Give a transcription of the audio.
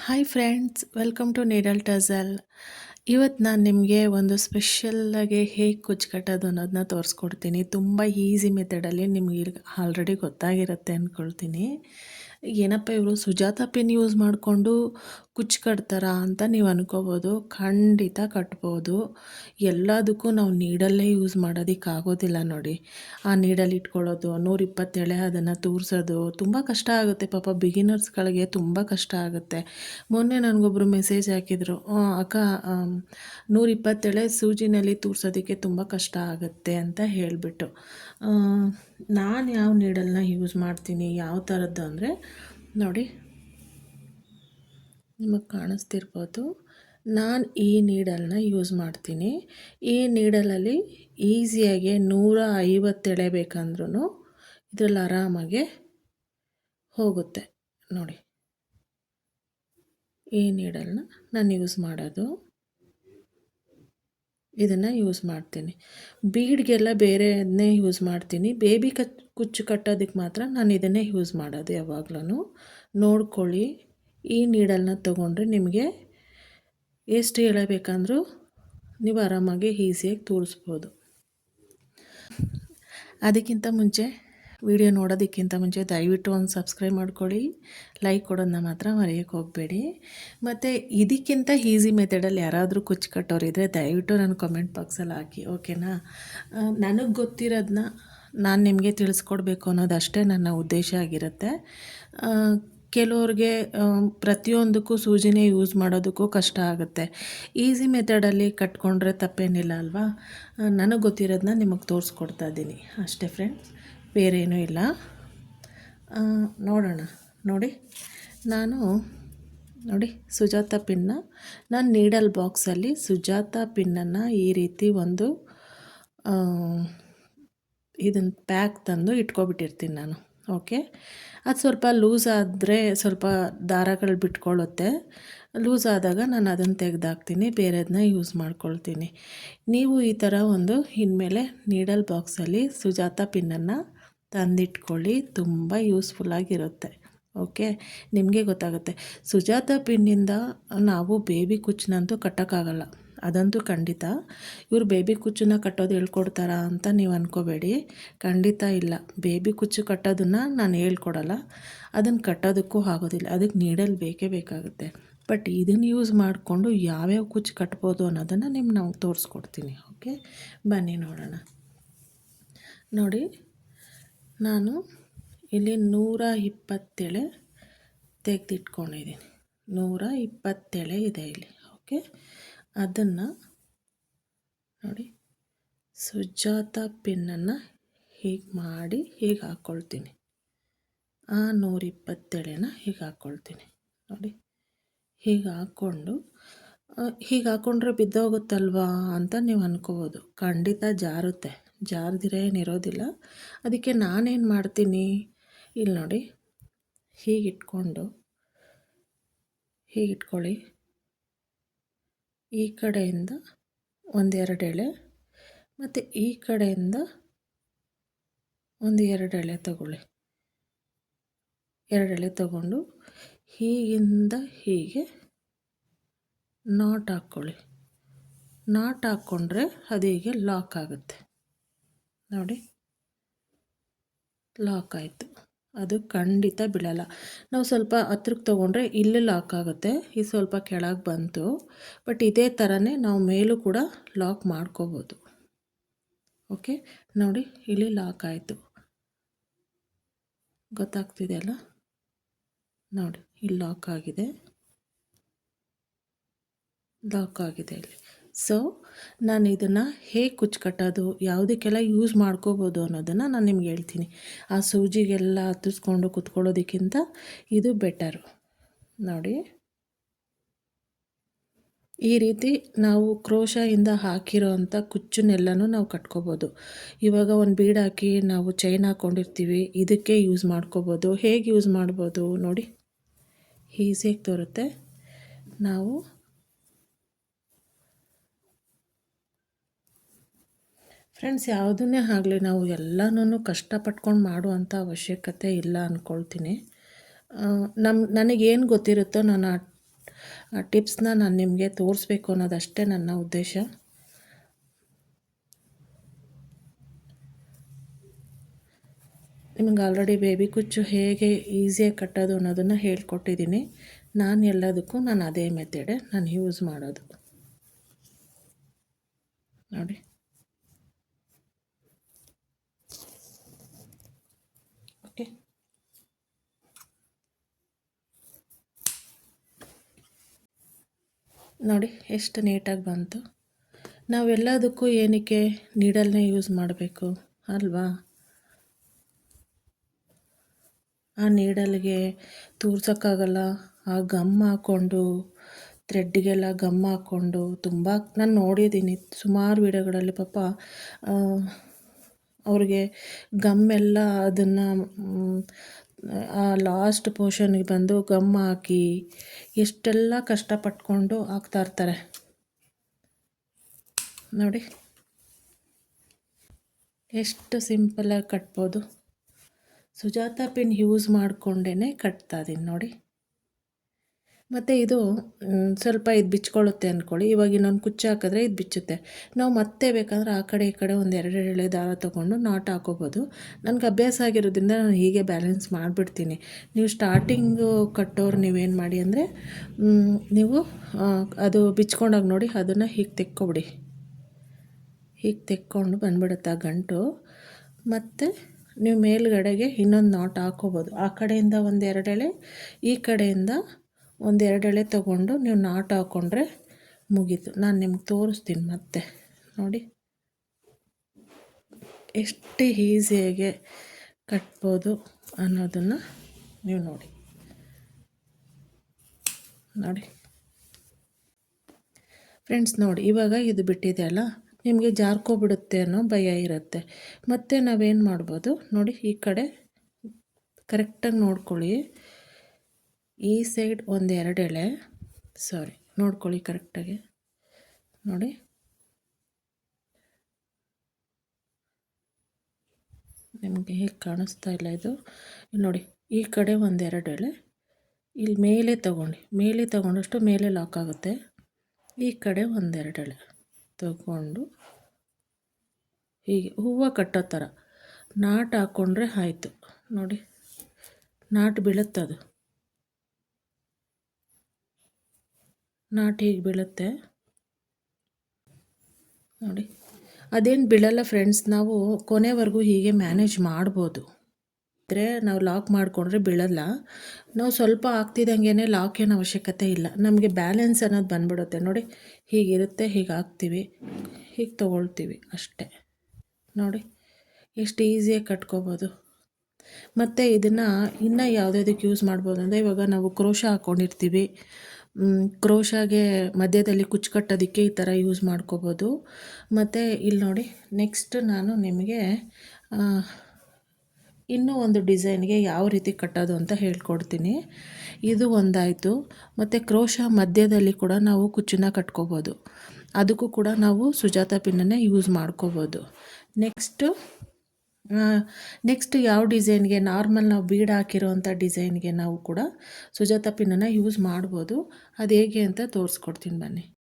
Hi friends, welcome to Needle Tazzle. ಇವತ್ತು ನಾನು ನಿಮಗೆ ಒಂದು ಸ್ಪೆಷಲ್ಲಾಗಿ ಹೇಗೆ ಕುಚ್ಚು ಕಟ್ಟೋದು ಅನ್ನೋದನ್ನ ತೋರಿಸ್ಕೊಡ್ತೀನಿ. ತುಂಬ ಈಸಿ ಮೆಥಡಲ್ಲಿ ನಿಮಗೆ ಆಲ್ರೆಡಿ ಗೊತ್ತಾಗಿರುತ್ತೆ ಅಂದ್ಕೊಳ್ತೀನಿ. ಏನಪ್ಪ ಇವರು ಸುಜಾತ ಪಿನ್ ಯೂಸ್ ಮಾಡಿಕೊಂಡು ಕುಚ್ಚು ಕಟ್ತಾರಾ ಅಂತ ನೀವು ಅನ್ಕೋಬೋದು. ಖಂಡಿತ ಕಟ್ಬೋದು. ಎಲ್ಲದಕ್ಕೂ ನಾವು ನೀಡಲ್ಲೇ ಯೂಸ್ ಮಾಡೋದಕ್ಕಾಗೋದಿಲ್ಲ ನೋಡಿ. ಆ ನೀಡಲ್ಲಿ ಇಟ್ಕೊಳ್ಳೋದು 127 ಅದನ್ನು ತೂರಿಸೋದು ತುಂಬ ಕಷ್ಟ ಆಗುತ್ತೆ. ಪಾಪ ಬಿಗಿನರ್ಸ್ಗಳಿಗೆ ತುಂಬ ಕಷ್ಟ ಆಗುತ್ತೆ. ಮೊನ್ನೆ ನನಗೊಬ್ಬರು ಮೆಸೇಜ್ ಹಾಕಿದರು, ಅಕ್ಕ 127 ಸೂಜಿನಲ್ಲಿ ತೂರ್ಸೋದಕ್ಕೆ ತುಂಬ ಕಷ್ಟ ಆಗುತ್ತೆ ಅಂತ ಹೇಳಿಬಿಟ್ಟು. ನಾನು ಯಾವ ನೀಡಲ್ನ ಯೂಸ್ ಮಾಡ್ತೀನಿ, ಯಾವ ಥರದ್ದು ಅಂದರೆ ನೋಡಿ, ನಿಮಗೆ ಕಾಣಿಸ್ತಿರ್ಬೋದು. ನಾನು ಈ ನೀಡಲ್ನ ಯೂಸ್ ಮಾಡ್ತೀನಿ. ಈ ನೀಡಲಲ್ಲಿ ಈಸಿಯಾಗಿ 150 ಎಳೆಬೇಕಂದ್ರೂ ಇದರಲ್ಲಿ ಆರಾಮಾಗೆ ಹೋಗುತ್ತೆ ನೋಡಿ. ಈ ನೀಡಲ್ನ ನಾನು ಯೂಸ್ ಮಾಡೋದು, ಇದನ್ನು ಯೂಸ್ ಮಾಡ್ತೀನಿ. ಬೀಡ್ಗೆಲ್ಲ ಬೇರೆಯನ್ನೇ ಯೂಸ್ ಮಾಡ್ತೀನಿ. ಬೇಬಿ ಕುಚ್ಚು ಕಟ್ಟೋದಕ್ಕೆ ಮಾತ್ರ ನಾನು ಇದನ್ನೇ ಯೂಸ್ ಮಾಡೋದು ಯಾವಾಗ್ಲೂ. ನೋಡ್ಕೊಳ್ಳಿ, ಈ ನೀಡಲ್ನ ತೊಗೊಂಡ್ರೆ ನಿಮಗೆ ಎಷ್ಟು ಎಳೆಬೇಕಂದ್ರೂ ನೀವು ಆರಾಮಾಗಿ ಈಸಿಯಾಗಿ ತೂರಿಸ್ಬೋದು. ಅದಕ್ಕಿಂತ ಮುಂಚೆ ವಿಡಿಯೋ ನೋಡೋದಕ್ಕಿಂತ ಮುಂಚೆ ದಯವಿಟ್ಟು ಒಂದು ಸಬ್ಸ್ಕ್ರೈಬ್ ಮಾಡ್ಕೊಳ್ಳಿ, ಲೈಕ್ ಕೊಡೋದನ್ನ ಮಾತ್ರ ಮರೆಯೋಕ್ಕೆ ಹೋಗಬೇಡಿ. ಮತ್ತು ಇದಕ್ಕಿಂತ ಈಸಿ ಮೆಥಡಲ್ಲಿ ಯಾರಾದರೂ ಕುಚ್ಚು ಕಟ್ಟೋರಿದ್ದರೆ ದಯವಿಟ್ಟು ನಾನು ಕಮೆಂಟ್ ಬಾಕ್ಸಲ್ಲಿ ಹಾಕಿ, ಓಕೆನಾ? ನನಗೆ ಗೊತ್ತಿರೋದನ್ನ ನಾನು ನಿಮಗೆ ತಿಳಿಸ್ಕೊಡ್ಬೇಕು ಅನ್ನೋದಷ್ಟೇ ನನ್ನ ಉದ್ದೇಶ ಆಗಿರುತ್ತೆ. ಕೆಲವ್ರಿಗೆ ಪ್ರತಿಯೊಂದಕ್ಕೂ ಸೂಜಿನೇ ಯೂಸ್ ಮಾಡೋದಕ್ಕೂ ಕಷ್ಟ ಆಗುತ್ತೆ. ಈಸಿ ಮೆಥಡಲ್ಲಿ ಕಟ್ಕೊಂಡ್ರೆ ತಪ್ಪೇನಿಲ್ಲ ಅಲ್ವಾ? ನನಗೆ ಗೊತ್ತಿರೋದನ್ನ ನಿಮಗೆ ತೋರಿಸ್ಕೊಡ್ತಾ ಇದ್ದೀನಿ ಅಷ್ಟೇ ಫ್ರೆಂಡ್ಸ್, ಬೇರೇನೂ ಇಲ್ಲ. ನೋಡೋಣ. ನೋಡಿ, ನಾನು ನೋಡಿ ಸುಜಾತ ಪಿನ್ನ ನಾನು ನೀಡಲ್ ಬಾಕ್ಸಲ್ಲಿ ಸುಜಾತ ಪಿನ್ನನ್ನು ಈ ರೀತಿ ಒಂದು ಇದನ್ನು ಪ್ಯಾಕ್ ತಂದು ಇಟ್ಕೊಬಿಟ್ಟಿರ್ತೀನಿ ನಾನು. ಓಕೆ, ಅದು ಸ್ವಲ್ಪ ಲೂಸ್ ಆದರೆ ಸ್ವಲ್ಪ ದಾರಗಳು ಬಿಟ್ಕೊಳ್ಳುತ್ತೆ. ಲೂಸ್ ಆದಾಗ ನಾನು ಅದನ್ನು ತೆಗೆದಾಕ್ತೀನಿ, ಬೇರೆದನ್ನ ಯೂಸ್ ಮಾಡ್ಕೊಳ್ತೀನಿ. ನೀವು ಈ ಥರ ಒಂದು ಇನ್ಮೇಲೆ ನೀಡಲ್ ಬಾಕ್ಸಲ್ಲಿ ಸುಜಾತ ಪಿನ್ನನ್ನು ತಂದಿಟ್ಕೊಳ್ಳಿ, ತುಂಬ ಯೂಸ್ಫುಲ್ಲಾಗಿರುತ್ತೆ. ಓಕೆ, ನಿಮಗೆ ಗೊತ್ತಾಗುತ್ತೆ. ಸುಜಾತ ಪಿನ್ನಿಂದ ನಾವು ಬೇಬಿ ಕುಚ್ಚನ್ನಂತೂ ಕಟ್ಟೋಕ್ಕಾಗಲ್ಲ, ಅದಂತೂ ಖಂಡಿತ. ಇವರು ಬೇಬಿ ಕುಚ್ಚನ್ನ ಕಟ್ಟೋದು ಹೇಳ್ಕೊಡ್ತಾರಾ ಅಂತ ನೀವು ಅಂದ್ಕೋಬೇಡಿ, ಖಂಡಿತ ಇಲ್ಲ. ಬೇಬಿ ಕುಚ್ಚು ಕಟ್ಟೋದನ್ನು ನಾನು ಹೇಳ್ಕೊಡಲ್ಲ, ಅದನ್ನು ಕಟ್ಟೋದಕ್ಕೂ ಆಗೋದಿಲ್ಲ, ಅದಕ್ಕೆ ನೀಡಲ್ ಬೇಕೇ ಬೇಕಾಗುತ್ತೆ. ಬಟ್ ಇದನ್ನು ಯೂಸ್ ಮಾಡಿಕೊಂಡು ಯಾವ್ಯಾವ ಕುಚ್ಚು ಕಟ್ಬೋದು ಅನ್ನೋದನ್ನು ನಾವು ತೋರಿಸ್ಕೊಡ್ತೀನಿ. ಓಕೆ, ಬನ್ನಿ ನೋಡೋಣ. ನೋಡಿ, ನಾನು ಇಲ್ಲಿ 127 ತೆಗೆದಿಟ್ಕೊಂಡಿದ್ದೀನಿ. 127 ಇದೆ ಇಲ್ಲಿ. ಓಕೆ, ಅದನ್ನು ನೋಡಿ ಸುಜಾತ ಪಿನ್ನನ್ನು ಹೀಗೆ ಮಾಡಿ ಹೀಗೆ ಹಾಕ್ಕೊಳ್ತೀನಿ. ಆ 127ನ ಹೀಗೆ ಹಾಕ್ಕೊಳ್ತೀನಿ ನೋಡಿ. ಹೀಗೆ ಹಾಕ್ಕೊಂಡು ಹೀಗೆ ಹಾಕ್ಕೊಂಡ್ರೆ ಬಿದ್ದೋಗುತ್ತಲ್ವಾ ಅಂತ ನೀವು ಅಂದ್ಕೋಬೋದು. ಖಂಡಿತ ಜಾರುತ್ತೆ, ಜಾರದಿರ ಏನಿರೋದಿಲ್ಲ. ಅದಕ್ಕೆ ನಾನೇನು ಮಾಡ್ತೀನಿ, ಇಲ್ಲಿ ನೋಡಿ, ಹೀಗಿಟ್ಕೊಂಡು ಹೀಗಿಟ್ಕೊಳ್ಳಿ. ಈ ಕಡೆಯಿಂದ ಒಂದೆರಡು ಎಳೆ ಮತ್ತು ಈ ಕಡೆಯಿಂದ ಒಂದು 2 ಎಳೆ ತಗೊಳ್ಳಿ. 2 ಎಳೆ ತಗೊಂಡು ಹೀಗಿಂದ ಹೀಗೆ ನಾಟ್ ಹಾಕ್ಕೊಳ್ಳಿ. ನಾಟ್ ಹಾಕ್ಕೊಂಡ್ರೆ ಅದು ಹೀಗೆ ಲಾಕ್ ಆಗುತ್ತೆ ನೋಡಿ. ಲಾಕ್ ಆಯಿತು, ಅದು ಖಂಡಿತ ಬೀಳಲ್ಲ. ನಾವು ಸ್ವಲ್ಪ ಹತ್ರಕ್ಕೆ ತೊಗೊಂಡ್ರೆ ಇಲ್ಲಿ ಲಾಕ್ ಆಗುತ್ತೆ, ಇದು ಸ್ವಲ್ಪ ಕೆಳಗೆ ಬಂತು. ಬಟ್ ಇದೇ ಥರನೇ ನಾವು ಮೇಲೂ ಕೂಡ ಲಾಕ್ ಮಾಡ್ಕೋಬೋದು. ಓಕೆ, ನೋಡಿ ಇಲ್ಲಿ ಲಾಕ್ ಆಯಿತು, ಗೊತ್ತಾಗ್ತಿದೆ ಅಲ್ಲ? ನೋಡಿ, ಇಲ್ಲಿ ಲಾಕ್ ಆಗಿದೆ, ಲಾಕ್ ಆಗಿದೆ ಇಲ್ಲಿ. ಸೊ ನಾನು ಇದನ್ನು ಹೇಗೆ ಕುಚ್ಚು ಕಟ್ಟೋದು, ಯಾವುದಕ್ಕೆಲ್ಲ ಯೂಸ್ ಮಾಡ್ಕೋಬೋದು ಅನ್ನೋದನ್ನು ನಾನು ನಿಮ್ಗೆ ಹೇಳ್ತೀನಿ. ಆ ಸೂಜಿಗೆಲ್ಲ ಹತ್ತಿಸ್ಕೊಂಡು ಕುತ್ಕೊಳ್ಳೋದಕ್ಕಿಂತ ಇದು ಬೆಟರು. ನೋಡಿ, ಈ ರೀತಿ ನಾವು ಕ್ರೋಶದಿಂದ ಹಾಕಿರೋ ಅಂಥ ಕುಚ್ಚನ್ನೆಲ್ಲನೂ ನಾವು ಕಟ್ಕೋಬೋದು. ಇವಾಗ ಒಂದು ಬೀಡ್ ಹಾಕಿ ನಾವು ಚೈನ್ ಹಾಕ್ಕೊಂಡಿರ್ತೀವಿ, ಇದಕ್ಕೆ ಯೂಸ್ ಮಾಡ್ಕೋಬೋದು. ಹೇಗೆ ಯೂಸ್ ಮಾಡ್ಬೋದು ನೋಡಿ, ಈಸಿಯಾಗಿ ತೋರುತ್ತೆ. ನಾವು ಫ್ರೆಂಡ್ಸ್, ಯಾವುದನ್ನೇ ಆಗಲಿ ನಾವು ಎಲ್ಲನೂ ಕಷ್ಟಪಟ್ಕೊಂಡು ಮಾಡುವಂಥ ಅವಶ್ಯಕತೆ ಇಲ್ಲ ಅಂದ್ಕೊಳ್ತೀನಿ. ನನಗೇನು ಗೊತ್ತಿರುತ್ತೋ ನಾನು ಆ ಟಿಪ್ಸ್ನ ನಾನು ನಿಮಗೆ ತೋರಿಸ್ಬೇಕು ಅನ್ನೋದಷ್ಟೇ ನನ್ನ ಉದ್ದೇಶ. ನಿಮಗೆ ಆಲ್ರೆಡಿ ಬೇಬಿ ಕುಚ್ಚು ಹೇಗೆ ಈಸಿಯಾಗಿ ಕಟ್ಟೋದು ಅನ್ನೋದನ್ನು ಹೇಳ್ಕೊಟ್ಟಿದ್ದೀನಿ. ಎಲ್ಲದಕ್ಕೂ ನಾನು ಅದೇ ಮೆಥಡೇ ನಾನು ಯೂಸ್ ಮಾಡೋದು. ನೋಡಿ, ಓಕೆ. ನೋಡಿ ಎಷ್ಟು ನೀಟಾಗಿ ಬಂತು. ನಾವೆಲ್ಲದಕ್ಕೂ ಏನಕ್ಕೆ ನೀಡಲ್ನೇ ಯೂಸ್ ಮಾಡಬೇಕು ಅಲ್ವಾ? ಆ ನೀಡಲ್ಗೆ ತೂರ್ಸೋಕ್ಕಾಗಲ್ಲ. ಆ ಗಮ್ ಹಾಕ್ಕೊಂಡು ಥ್ರೆಡ್ಡಿಗೆಲ್ಲ ಗಮ್ ಹಾಕ್ಕೊಂಡು ತುಂಬ ನಾನು ನೋಡಿದ್ದೀನಿ ಸುಮಾರು ವೀಡಿಯೋಗಳಲ್ಲಿ. ಪಾಪ ಅವ್ರಿಗೆ ಗಮ್ಮೆಲ್ಲ ಅದನ್ನು ಆ ಲಾಸ್ಟ್ ಪೋರ್ಷನ್ಗೆ ಬಂದು ಗಮ್ ಹಾಕಿ ಎಷ್ಟೆಲ್ಲ ಕಷ್ಟಪಟ್ಕೊಂಡು ಹಾಕ್ತಾಯಿರ್ತಾರೆ. ನೋಡಿ ಎಷ್ಟು ಸಿಂಪಲಾಗಿ ಕಟ್ಬೋದು. ಸುಜಾತ ಪಿನ್ ಯೂಸ್ ಮಾಡಿಕೊಂಡೇ ಕಟ್ತಾ ಇದೀನಿ ನೋಡಿ. ಮತ್ತು ಇದು ಸ್ವಲ್ಪ ಇದು ಬಿಚ್ಕೊಳ್ಳುತ್ತೆ ಅಂದ್ಕೊಳ್ಳಿ. ಇವಾಗ ಇನ್ನೊಂದು ಕುಚ್ಚು ಹಾಕಿದ್ರೆ ಇದು ಬಿಚ್ಚುತ್ತೆ. ನಾವು ಮತ್ತೆ ಬೇಕಾದರೆ ಆ ಕಡೆ ಈ ಕಡೆ ಒಂದು 2 ಎಳೆ ದಾರ ತೊಗೊಂಡು ನಾಟ್ ಹಾಕೋಬೋದು. ನನಗೆ ಅಭ್ಯಾಸ ಆಗಿರೋದ್ರಿಂದ ನಾನು ಹೀಗೆ ಬ್ಯಾಲೆನ್ಸ್ ಮಾಡಿಬಿಡ್ತೀನಿ. ನೀವು ಸ್ಟಾರ್ಟಿಂಗು ಕಟ್ಟೋರು ನೀವೇನು ಮಾಡಿ ಅಂದರೆ ನೀವು ಅದು ಬಿಚ್ಕೊಂಡಾಗ ನೋಡಿ ಅದನ್ನು ಹೀಗೆ ತೆಕ್ಕೊಬಿಡಿ. ಹೀಗೆ ತೆಕ್ಕೊಂಡು ಬಂದುಬಿಡುತ್ತೆ ಆ ಗಂಟು. ಮತ್ತು ನೀವು ಮೇಲ್ಗಡೆಗೆ ಇನ್ನೊಂದು ನಾಟ್ ಹಾಕೋಬೋದು. ಆ ಕಡೆಯಿಂದ ಒಂದು 2 ಎಳೆ, ಈ ಕಡೆಯಿಂದ ಒಂದು 2 ಎಳೆ ತೊಗೊಂಡು ನೀವು ನಾಟ್ ಹಾಕ್ಕೊಂಡ್ರೆ ಮುಗೀತು. ನಾನು ನಿಮ್ಗೆ ತೋರಿಸ್ತೀನಿ ಮತ್ತೆ. ನೋಡಿ ಎಷ್ಟು ಈಸಿಯಾಗಿ ಕಟ್ಬೋದು ಅನ್ನೋದನ್ನು ನೀವು ನೋಡಿ. ಫ್ರೆಂಡ್ಸ್ ನೋಡಿ, ಇವಾಗ ಇದು ಬಿಟ್ಟಿದೆ ಅಲ್ಲ, ನಿಮಗೆ ಜಾರ್ಕೊಬಿಡುತ್ತೆ ಅನ್ನೋ ಭಯ ಇರುತ್ತೆ. ಮತ್ತು ನಾವೇನು ಮಾಡ್ಬೋದು ನೋಡಿ, ಈ ಕಡೆ ಕರೆಕ್ಟಾಗಿ ನೋಡ್ಕೊಳ್ಳಿ. ಈ ಸೈಡ್ ಒಂದು 2 ಎಳೆ, ನೋಡ್ಕೊಳ್ಳಿ ಕರೆಕ್ಟಾಗಿ. ನೋಡಿ, ನಿಮಗೆ ಹೇಗೆ ಕಾಣಿಸ್ತಾ ಇಲ್ಲ ಇದು ನೋಡಿ. ಈ ಕಡೆ ಒಂದು 2 ಎಳೆ ಇಲ್ಲಿ ಮೇಲೆ ತಗೊಂಡಷ್ಟು ಮೇಲೆ ಲಾಕ್ ಆಗುತ್ತೆ. ಈ ಕಡೆ ಒಂದು 2 ಎಳೆ ತಗೊಂಡು ಹೀಗೆ ಹೂವು ಕಟ್ಟೋ ಥರ ನಾಟ್ ಹಾಕ್ಕೊಂಡ್ರೆ ಆಯಿತು. ನೋಡಿ, ನಾಟ್ ಬೀಳುತ್ತದು, ನಾಟ್ ಹೀಗೆ ಬೀಳುತ್ತೆ ನೋಡಿ. ಅದೇನು ಬೀಳಲ್ಲ ಫ್ರೆಂಡ್ಸ್, ನಾವು ಕೊನೆವರೆಗೂ ಹೀಗೆ ಮ್ಯಾನೇಜ್ ಮಾಡ್ಬೋದು. ಆದರೆ ನಾವು ಲಾಕ್ ಮಾಡಿಕೊಂಡ್ರೆ ಬೀಳಲ್ಲ. ನಾವು ಸ್ವಲ್ಪ ಆಗ್ತಿದ್ದಂಗೆ ಲಾಕ್ ಏನು ಅವಶ್ಯಕತೆ ಇಲ್ಲ. ನಮಗೆ ಬ್ಯಾಲೆನ್ಸ್ ಅನ್ನೋದು ಬಂದ್ಬಿಡುತ್ತೆ ನೋಡಿ. ಹೀಗಿರುತ್ತೆ, ಹೀಗೆ ಹಾಕ್ತೀವಿ, ಹೀಗೆ ತೊಗೊಳ್ತೀವಿ ಅಷ್ಟೇ. ನೋಡಿ ಎಷ್ಟು ಈಸಿಯಾಗಿ ಕಟ್ಕೋಬೋದು. ಮತ್ತು ಇದನ್ನು ಇನ್ನೂ ಯಾವುದ್ಯಾವುದಕ್ಕೆ ಯೂಸ್ ಮಾಡ್ಬೋದು ಅಂದರೆ, ಇವಾಗ ನಾವು ಕ್ರೋಶ ಹಾಕ್ಕೊಂಡಿರ್ತೀವಿ, ಕ್ರೋಶಾಗೆ ಮಧ್ಯದಲ್ಲಿ ಕುಚ್ಚು ಕಟ್ಟೋದಕ್ಕೆ ಈ ಥರ ಯೂಸ್ ಮಾಡ್ಕೋಬೋದು. ಮತ್ತು ಇಲ್ಲಿ ನೋಡಿ, ನೆಕ್ಸ್ಟ್ ನಾನು ನಿಮಗೆ ಇನ್ನೂ ಒಂದು ಡಿಸೈನ್ಗೆ ಯಾವ ರೀತಿ ಕಟ್ಟೋದು ಅಂತ ಹೇಳ್ಕೊಡ್ತೀನಿ. ಇದು ಒಂದಾಯಿತು. ಮತ್ತು ಕ್ರೋಶ ಮಧ್ಯದಲ್ಲಿ ಕೂಡ ನಾವು ಕುಚ್ಚನ್ನ ಕಟ್ಕೋಬೋದು. ಅದಕ್ಕೂ ಕೂಡ ನಾವು ಸುಜಾತ ಪಿನ್ನನ್ನೇ ಯೂಸ್ ಮಾಡ್ಕೋಬೋದು. ನೆಕ್ಸ್ಟ್ ಯಾವ ಡಿಸೈನ್ಗೆ, ನಾರ್ಮಲ್ ನಾವು ಬೀಡ್ ಹಾಕಿರೋವಂಥ ಡಿಸೈನ್ಗೆ ನಾವು ಕೂಡ ಸುಜಾತ ಪಿನ್ನನ್ನು ಯೂಸ್ ಮಾಡ್ಬೋದು. ಅದು ಹೇಗೆ ಅಂತ ತೋರಿಸ್ಕೊಡ್ತೀನಿ ಬನ್ನಿ.